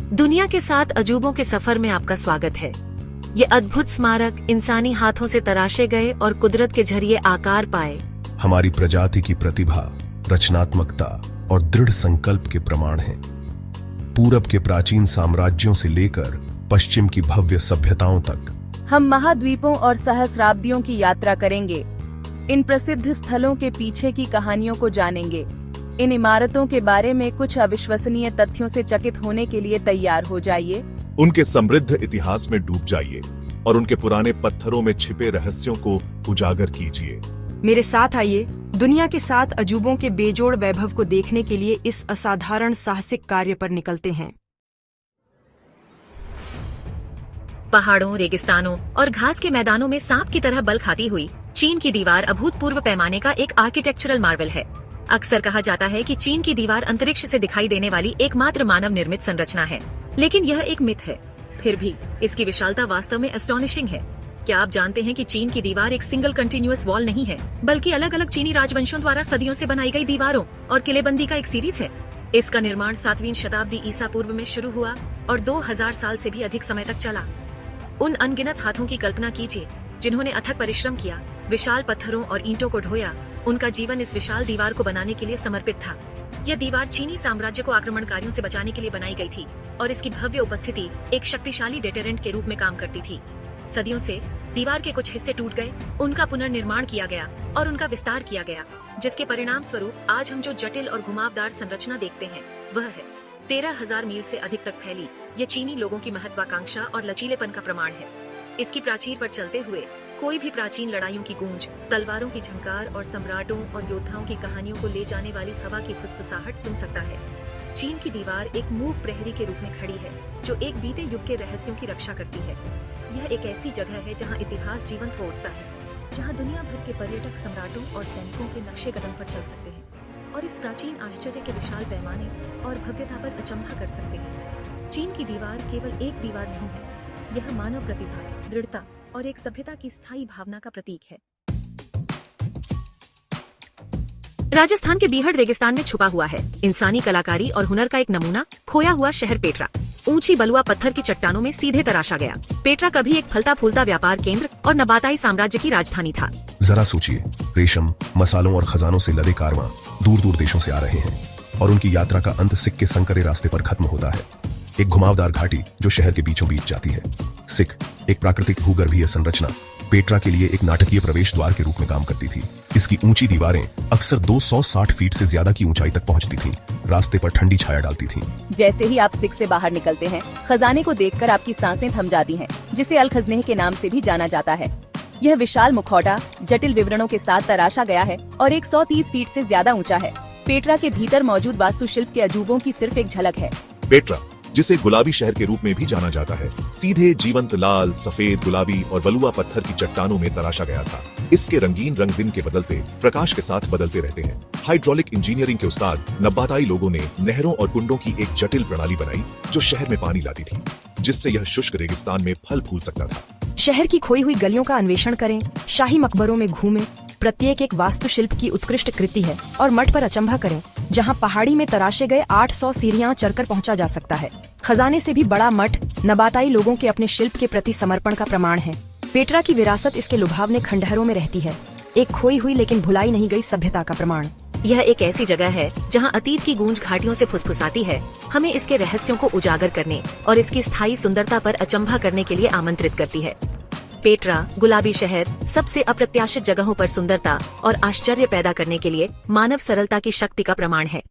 दुनिया के 7 अजूबों के सफर में आपका स्वागत है। ये अद्भुत स्मारक इंसानी हाथों से तराशे गए और कुदरत के जरिए आकार पाए हमारी प्रजाति की प्रतिभा, रचनात्मकता और दृढ़ संकल्प के प्रमाण हैं। पूरब के प्राचीन साम्राज्यों से लेकर पश्चिम की भव्य सभ्यताओं तक हम महाद्वीपों और सहस्राब्दियों की यात्रा करेंगे। इन प्रसिद्ध स्थलों के पीछे की कहानियों को जानेंगे। इन इमारतों के बारे में कुछ अविश्वसनीय तथ्यों से चकित होने के लिए तैयार हो जाइए। उनके समृद्ध इतिहास में डूब जाइए और उनके पुराने पत्थरों में छिपे रहस्यों को उजागर कीजिए। मेरे साथ आइए, दुनिया के 7 अजूबों के बेजोड़ वैभव को देखने के लिए इस असाधारण साहसिक कार्य पर निकलते हैं। पहाड़ों, रेगिस्तानों और घास के मैदानों में सांप की तरह बल खाती हुई चीन की दीवार अभूतपूर्व पैमाने का एक आर्किटेक्चरल मार्वल है। अक्सर कहा जाता है कि चीन की दीवार अंतरिक्ष से दिखाई देने वाली एकमात्र मानव निर्मित संरचना है, लेकिन यह एक मिथ है। फिर भी इसकी विशालता वास्तव में एस्टोनिशिंग है। क्या आप जानते हैं कि चीन की दीवार एक सिंगल कंटिन्यूअस वॉल नहीं है, बल्कि अलग अलग चीनी राजवंशों द्वारा सदियों से बनाई गई दीवारों और किलेबंदी का एक सीरीज है। इसका निर्माण 7वीं शताब्दी ईसा पूर्व में शुरू हुआ और 2000 साल से भी अधिक समय तक चला। उन अनगिनत हाथों की कल्पना कीजिए जिन्होंने अथक परिश्रम किया, विशाल पत्थरों और ईंटों को ढोया। उनका जीवन इस विशाल दीवार को बनाने के लिए समर्पित था। यह दीवार चीनी साम्राज्य को आक्रमणकारियों से बचाने के लिए बनाई गई थी और इसकी भव्य उपस्थिति एक शक्तिशाली डेटरेंट के रूप में काम करती थी। सदियों से दीवार के कुछ हिस्से टूट गए, उनका पुनर्निर्माण किया गया और उनका विस्तार किया गया, जिसके परिणाम स्वरूप आज हम जो जटिल और घुमावदार संरचना देखते हैं वह है 13,000 मील से अधिक तक फैली यह चीनी लोगों की महत्वाकांक्षा और लचीलेपन का प्रमाण है। इसकी प्राचीर पर चलते हुए कोई भी प्राचीन लड़ाइयों की गूंज, तलवारों की झंकार और सम्राटों और योद्धाओं की कहानियों को ले जाने वाली हवा की फुसफुसाहट सुन सकता है। चीन की दीवार एक मूक प्रहरी के रूप में खड़ी है जो एक बीते युग के रहस्यों की रक्षा करती है। यह एक ऐसी जगह है जहां इतिहास जीवंत हो उठता है, जहां दुनिया भर के पर्यटक सम्राटों और सैनिकों के नक्शे कदम पर चल सकते हैं और इस प्राचीन आश्चर्य के विशाल पैमाने और भव्यता पर अचंभा कर सकते हैं। चीन की दीवार केवल एक दीवार नहीं है, यह मानव प्रतिभा, दृढ़ता और एक सभ्यता की स्थायी भावना का प्रतीक है। राजस्थान के बीहड़ रेगिस्तान में छुपा हुआ है इंसानी कलाकारी और हुनर का एक नमूना, खोया हुआ शहर पेट्रा। ऊंची बलुआ पत्थर की चट्टानों में सीधे तराशा गया, पेट्रा कभी एक फलता फूलता व्यापार केंद्र और नबाताई साम्राज्य की राजधानी था। जरा सोचिए, रेशम, मसालों और खजानों से लदे कारवां दूर दूर देशों से आ रहे हैं और उनकी यात्रा का अंत सिख के संकरे रास्ते पर खत्म होता है। एक घुमावदार घाटी जो शहर के बीचों बीच जाती है। सिख, एक प्राकृतिक भूगर्भीय संरचना, पेट्रा के लिए एक नाटकीय प्रवेश द्वार के रूप में काम करती थी। इसकी ऊंची दीवारें अक्सर 260 फीट से ज्यादा की ऊंचाई तक पहुंचती थीं, रास्ते पर ठंडी छाया डालती थीं। जैसे ही आप सिख से बाहर निकलते हैं, खजाने को देखकर आपकी सांसें थम जाती हैं, जिसे अल खजनेह के नाम से भी जाना जाता है। यह विशाल मुखौटा जटिल विवरणों के साथ तराशा गया है और 130 फीट से ज्यादा ऊंचा है। पेट्रा के भीतर मौजूद वास्तुशिल्प के अजूबों की सिर्फ एक झलक है। पेट्रा, जिसे गुलाबी शहर के रूप में भी जाना जाता है, सीधे जीवंत लाल, सफेद, गुलाबी और बलुआ पत्थर की चट्टानों में तराशा गया था। इसके रंगीन रंग दिन के बदलते प्रकाश के साथ बदलते रहते हैं। हाइड्रोलिक इंजीनियरिंग के उस्ताद नबाताई लोगों ने नहरों और कुंडों की एक जटिल प्रणाली बनाई जो शहर में पानी लाती थी, जिससे यह शुष्क रेगिस्तान में फल फूल सकता था। शहर की खोई हुई गलियों का अन्वेषण करें, शाही मकबरों में घूमें, प्रत्येक एक वास्तुशिल्प की उत्कृष्ट कृति है। और मठ पर अचंभा करें, जहां पहाड़ी में तराशे गए 800 सीढ़ियां चढ़कर पहुंचा जा सकता है। खजाने से भी बड़ा मठ नबाताई लोगों के अपने शिल्प के प्रति समर्पण का प्रमाण है। पेट्रा की विरासत इसके लुभावने खंडहरों में रहती है, एक खोई हुई लेकिन भुलाई नहीं गई सभ्यता का प्रमाण। यह एक ऐसी जगह है जहां अतीत की गूंज घाटियों से फुसफुसाती है, हमें इसके रहस्यों को उजागर करने और इसकी स्थायी सुंदरता पर अचंभा करने के लिए आमंत्रित करती है। पेट्रा, गुलाबी शहर, सबसे अप्रत्याशित जगहों पर सुंदरता और आश्चर्य पैदा करने के लिए मानव सरलता की शक्ति का प्रमाण है।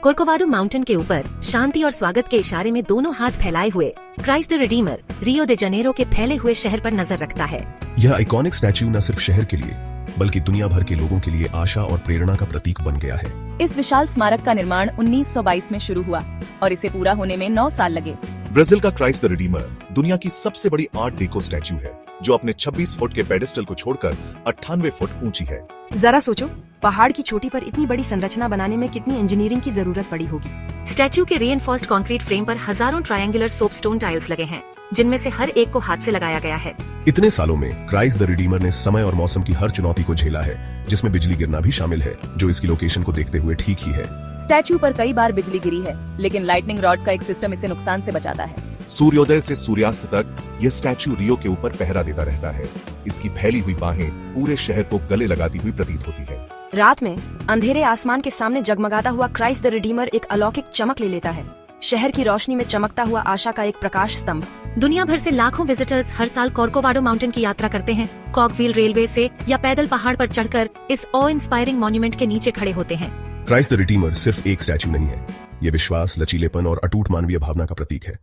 कोर्कोवाडो माउंटेन के ऊपर शांति और स्वागत के इशारे में दोनों हाथ फैलाए हुए Christ the Redeemer Rio they Janeiro के फैले हुए शहर पर नजर रखता है। यह आइकॉनिक स्टैच्यू न सिर्फ शहर के लिए बल्कि दुनिया भर के लोगों के लिए आशा और प्रेरणा का प्रतीक बन गया है। इस विशाल स्मारक का निर्माण 1922 में शुरू हुआ और इसे पूरा होने में 9 साल लगे। ब्राजील का क्राइस्ट द रिडीमर दुनिया की सबसे बड़ी आर्ट डेको स्टैच्यू है, जो अपने 26 फुट के पेडेस्टल को छोड़कर 98 फुट ऊंची है। जरा सोचो, पहाड़ की चोटी पर इतनी बड़ी संरचना बनाने में कितनी इंजीनियरिंग की जरूरत पड़ी होगी। स्टैच्यू के रीइंफोर्स्ड कंक्रीट फ्रेम पर हजारों ट्रायंगुलर सोपस्टोन टाइल्स लगे हैं जिनमें से हर एक को हाथ से लगाया गया है। इतने सालों में क्राइस्ट द रिडीमर ने समय और मौसम की हर चुनौती को झेला है, जिसमें बिजली गिरना भी शामिल है, जो इसकी लोकेशन को देखते हुए ठीक ही है। स्टैचू पर कई बार बिजली गिरी है, लेकिन लाइटनिंग रॉड्स का एक सिस्टम इसे नुकसान से बचाता है। सूर्योदय से सूर्यास्त तक यह स्टैचू रियो के ऊपर पहरा देता रहता है। इसकी फैली हुई बाहें पूरे शहर को गले लगाती हुई प्रतीत होती है। रात में अंधेरे आसमान के सामने जगमगाता हुआ क्राइस्ट द रिडीमर एक अलौकिक चमक ले लेता है। शहर की रोशनी में चमकता हुआ आशा का एक प्रकाश स्तंभ। दुनिया भर से लाखों विजिटर्स हर साल कॉर्कोवाडो माउंटेन की यात्रा करते हैं। कॉकव्हील रेलवे से या पैदल पहाड़ पर चढ़कर इस ऑ इंस्पायरिंग मॉन्यूमेंट के नीचे खड़े होते हैं। क्राइस्ट द रिडीमर सिर्फ एक स्टैचू नहीं है, ये विश्वास, लचीलेपन और अटूट मानवीय भावना का प्रतीक है।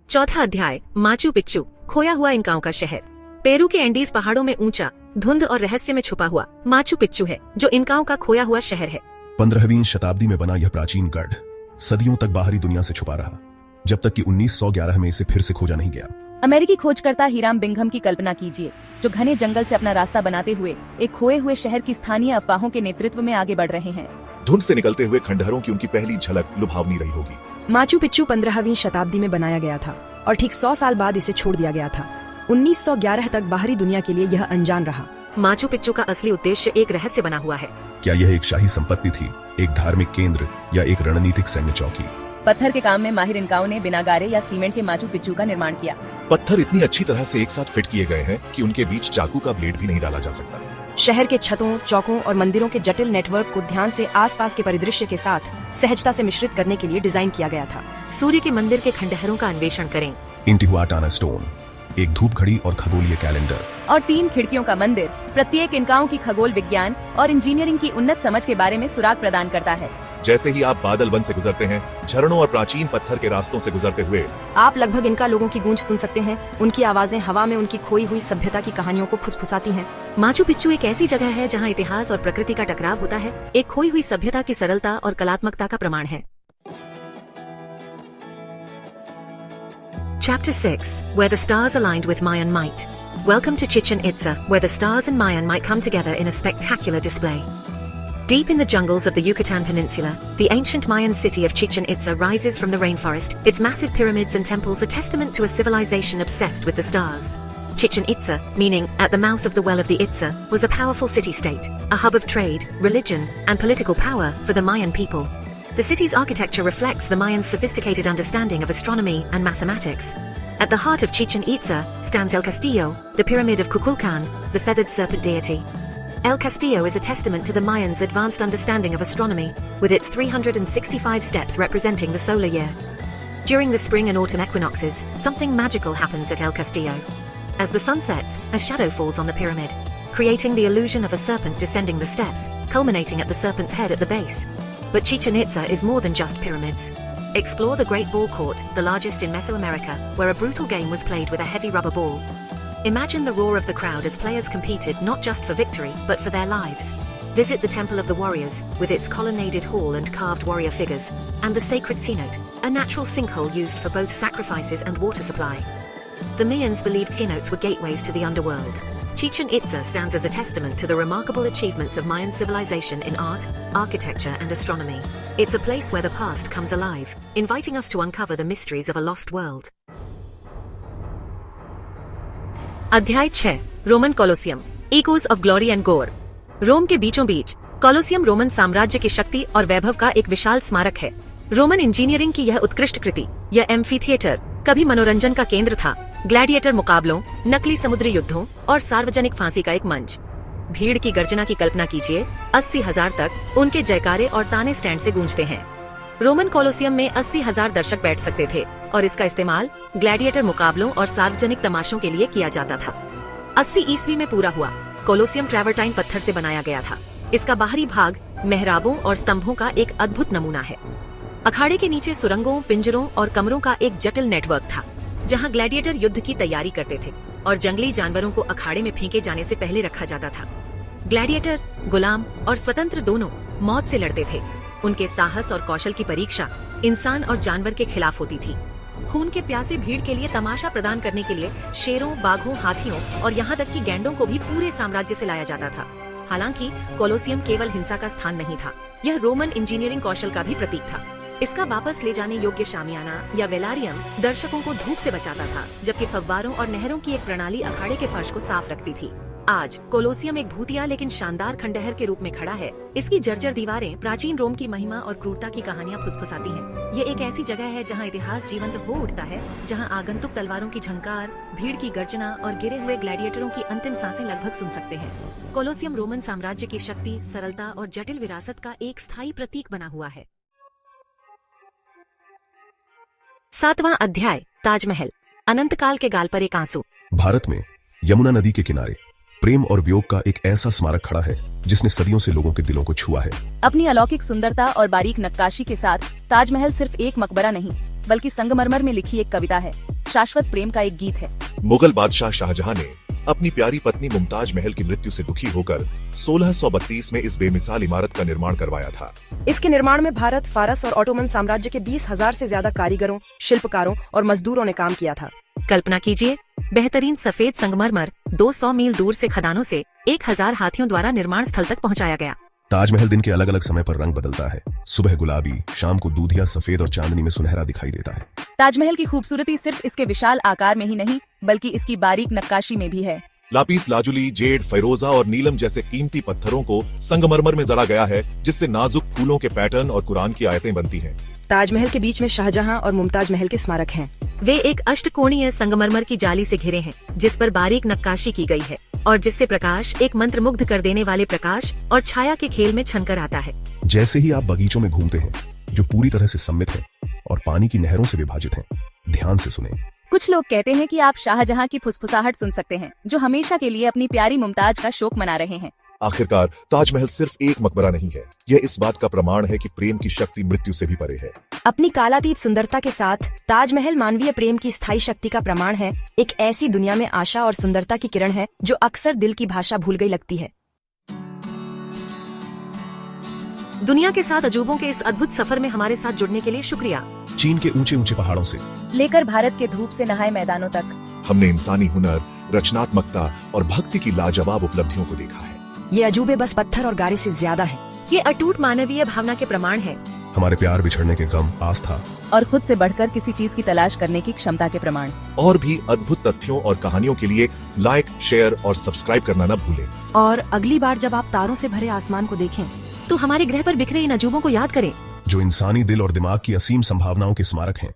चौथा अध्याय, माचू पिच्चू, खोया हुआ इंकाओं का शहर। पेरू के एंडीज पहाड़ों में ऊंचा, धुंध और रहस्य में छुपा हुआ माचू पिच्चू है, जो इंकाओं का खोया हुआ शहर है। 15वीं शताब्दी में बना यह प्राचीन गढ़ सदियों तक बाहरी दुनिया से छुपा रहा, जब तक कि 1911 में इसे फिर से खोजा नहीं गया। अमेरिकी खोजकर्ता हीराम बिंघम की कल्पना कीजिए, जो घने जंगल से अपना रास्ता बनाते हुए एक खोए हुए शहर की स्थानीय अफवाहों के नेतृत्व में आगे बढ़ रहे हैं। धुंध से निकलते हुए खंडहरों की उनकी पहली झलक लुभावनी रही होगी। माचू पिच्चू 15वीं शताब्दी में बनाया गया था और ठीक 100 साल बाद इसे छोड़ दिया गया था। 1911 तक बाहरी दुनिया के लिए यह अनजान रहा। माचू पिच्चू का असली उद्देश्य एक रहस्य बना हुआ है। क्या यह एक शाही संपत्ति थी, एक धार्मिक केंद्र या एक रणनीतिक सैन्य चौकी? पत्थर के काम में माहिर इंकाओं ने बिना गारे या सीमेंट के माचू पिच्चू का निर्माण किया। पत्थर इतनी अच्छी तरह से एक साथ फिट किए गए हैं कि उनके बीच चाकू का ब्लेड भी नहीं डाला जा सकता। शहर के छतों, चौकों और मंदिरों के जटिल नेटवर्क को ध्यान से आसपास के परिदृश्य के साथ सहजता से मिश्रित करने के लिए डिजाइन किया गया था। सूर्य के मंदिर के खंडहरों का अन्वेषण करें। इंटिहुआटाना स्टोन, एक धूप घड़ी और खगोलीय कैलेंडर और 3 खिड़कियों का मंदिर प्रत्येक इंकाओं की खगोल विज्ञान और इंजीनियरिंग की उन्नत समझ के बारे में सुराग प्रदान करता है। जैसे ही आप बादल वन से गुजरते हैं, झरनों और प्राचीन पत्थर के रास्तों से गुजरते हुए आप लगभग इनका लोगों की गूंज सुन सकते हैं। उनकी आवाजें हवा में उनकी खोई हुई सभ्यता की कहानियों को फुसफुसाती हैं। माचू पिच्चू एक ऐसी जगह है जहां इतिहास और प्रकृति का टकराव होता है, एक खोई हुई सभ्यता की सरलता और कलात्मकता का प्रमाण है। Chapter 6, Where the Stars Aligned with Mayan Might. Welcome to Chichen Itza, where the stars and Mayan might come together in a spectacular display. Deep in the jungles of the Yucatan Peninsula, the ancient Mayan city of Chichen Itza rises from the rainforest. Its massive pyramids and temples a testament to a civilization obsessed with the stars. Chichen Itza, meaning at the mouth of the well of the Itza, was a powerful city-state, a hub of trade, religion, and political power for the Mayan people. The city's architecture reflects the Mayans' sophisticated understanding of astronomy and mathematics. At the heart of Chichen Itza stands El Castillo, the pyramid of Kukulkan, the feathered serpent deity. El Castillo is a testament to the Mayans' advanced understanding of astronomy, with its 365 steps representing the solar year. During the spring and autumn equinoxes, something magical happens at El Castillo. As the sun sets, a shadow falls on the pyramid, creating the illusion of a serpent descending the steps, culminating at the serpent's head at the base. But Chichen Itza is more than just pyramids. Explore the Great Ball Court, the largest in Mesoamerica, where a brutal game was played with a heavy rubber ball. Imagine the roar of the crowd as players competed not just for victory, but for their lives. Visit the Temple of the Warriors, with its colonnaded hall and carved warrior figures, and the sacred cenote, a natural sinkhole used for both sacrifices and water supply. The Mayans believed cenotes were gateways to the underworld. Chichen Itza stands as a testament to the remarkable achievements of Mayan civilization in art, architecture, and astronomy. It's a place where the past comes alive, inviting us to uncover the mysteries of a lost world. अध्याय 6, Roman Colosseum, echoes of glory and गोर। रोम के बीचों बीच Colosseum Roman साम्राज्य की शक्ति और वैभव का एक विशाल स्मारक है। रोमन इंजीनियरिंग की यह उत्कृष्ट कृति, यह एम्फीथिएटर, कभी मनोरंजन का केंद्र था, ग्लैडिएटर मुकाबलों, नकली समुद्री युद्धों और सार्वजनिक फांसी का एक मंच। भीड़ की गर्जना की कल्पना कीजिए, 80,000 तक उनके जयकारे और ताने स्टैंड से गूंजते हैं। रोमन कोलोसियम में 80,000 दर्शक बैठ सकते थे और इसका इस्तेमाल ग्लैडिएटर मुकाबलों और सार्वजनिक तमाशों के लिए किया जाता था। 80 ईस्वी में पूरा हुआ। कोलोसियम ट्रैवर्टाइन पत्थर से बनाया गया था। इसका बाहरी भाग मेहराबों और स्तंभों का एक अद्भुत नमूना है। अखाड़े के नीचे सुरंगों, पिंजरों और कमरों का एक जटिल नेटवर्क था, जहां ग्लैडिएटर युद्ध की तैयारी करते थे और जंगली जानवरों को अखाड़े में फेंके जाने से पहले रखा जाता था। ग्लैडिएटर गुलाम और स्वतंत्र दोनों मौत से लड़ते थे। उनके साहस और कौशल की परीक्षा इंसान और जानवर के खिलाफ होती थी। खून के प्यासे भीड़ के लिए तमाशा प्रदान करने के लिए शेरों, बाघों, हाथियों और यहाँ तक कि गैंडों को भी पूरे साम्राज्य से लाया जाता था। हालांकि कोलोसियम केवल हिंसा का स्थान नहीं था, यह रोमन इंजीनियरिंग कौशल का भी प्रतीक था। इसका वापस ले जाने योग्य शामियाना या वेलारियम दर्शकों को धूप से बचाता था, जबकि फव्वारों और नहरों की एक प्रणाली अखाड़े के फर्श को साफ रखती थी। आज कोलोसियम एक भूतिया लेकिन शानदार खंडहर के रूप में खड़ा है। इसकी जर्जर दीवारें प्राचीन रोम की महिमा और क्रूरता की कहानियां फुसफुसाती हैं। ये एक ऐसी जगह है जहां इतिहास जीवंत हो उठता है, जहां आगंतुक तलवारों की झंकार, भीड़ की गर्जना और गिरे हुए ग्लैडिएटरों की अंतिम सांसें लगभग सुन सकते हैं। कोलोसियम रोमन साम्राज्य की शक्ति, सरलता और जटिल विरासत का एक स्थायी प्रतीक बना हुआ है। 7वां अध्याय, ताजमहल, अनंतकाल के गाल पर एक आंसू। भारत में यमुना नदी के किनारे प्रेम और वियोग का एक ऐसा स्मारक खड़ा है जिसने सदियों से लोगों के दिलों को छुआ है। अपनी अलौकिक सुंदरता और बारीक नक्काशी के साथ ताजमहल सिर्फ एक मकबरा नहीं, बल्कि संगमरमर में लिखी एक कविता है, शाश्वत प्रेम का एक गीत है। मुगल बादशाह शाहजहां ने अपनी प्यारी पत्नी मुमताज महल की मृत्यु से दुखी होकर 1632 में इस बेमिसाल इमारत का निर्माण करवाया था। इसके निर्माण में भारत, फारस और ऑटोमन साम्राज्य के 20,000 से ज्यादा कारीगरों, शिल्पकारों और मजदूरों ने काम किया था। कल्पना कीजिए, बेहतरीन सफेद संगमरमर 200 मील दूर से खदानों से 1000 हाथियों द्वारा निर्माण स्थल तक पहुंचाया गया। ताजमहल दिन के अलग अलग समय पर रंग बदलता है। सुबह गुलाबी, शाम को दूधिया सफेद और चांदनी में सुनहरा दिखाई देता है। ताजमहल की खूबसूरती सिर्फ इसके विशाल आकार में ही नहीं, बल्कि इसकी बारीक नक्काशी में भी है। लापिस लाजुली, जेड, फैरोजा और नीलम जैसे कीमती पत्थरों को संगमरमर में जरा गया है, जिससे नाजुक फूलों के पैटर्न और कुरान की आयतें बनती हैं। ताजमहल के बीच में शाहजहां और मुमताज महल के स्मारक हैं। वे एक अष्टकोणीय संगमरमर की जाली से घिरे हैं, जिस पर बारीक नक्काशी की गई है और जिससे प्रकाश एक मंत्रमुग्ध कर देने वाले प्रकाश और छाया के खेल में छनकर आता है। जैसे ही आप बगीचों में घूमते हैं जो पूरी तरह से सम्मित है और पानी की नहरों से विभाजित हैं, ध्यान से सुने। कुछ लोग कहते हैं कि आप शाहजहां की फुसफुसाहट सुन सकते हैं, जो हमेशा के लिए अपनी प्यारी मुमताज का शोक मना रहे हैं। आखिरकार ताजमहल सिर्फ एक मकबरा नहीं है, यह इस बात का प्रमाण है कि प्रेम की शक्ति मृत्यु से भी परे है। अपनी कालातीत सुंदरता के साथ ताजमहल मानवीय प्रेम की स्थायी शक्ति का प्रमाण है। एक ऐसी दुनिया में आशा और सुंदरता की किरण है जो अक्सर दिल की भाषा भूल गई लगती है। दुनिया के 7 अजूबों के इस अद्भुत सफर में हमारे साथ जुड़ने के लिए शुक्रिया। चीन के ऊंचे ऊंचे पहाड़ों से लेकर भारत के धूप से नहाए मैदानों तक, हमने इंसानी हुनर, रचनात्मकता और भक्ति की लाजवाब उपलब्धियों को देखा है। ये अजूबे बस पत्थर और गारे से ज्यादा हैं। ये अटूट मानवीय भावना के प्रमाण है। हमारे प्यार बिछड़ने के गम, आस्था और खुद से बढ़कर किसी चीज की तलाश करने की क्षमता के प्रमाण। और भी अद्भुत तथ्यों और कहानियों के लिए लाइक, शेयर और सब्सक्राइब करना न भूलें। और अगली बार जब आप तारों से भरे आसमान को देखें, तो हमारे ग्रह पर बिखरे इन अजूबों को याद करें, जो इंसानी दिल और दिमाग की असीम संभावनाओं के स्मारक हैं।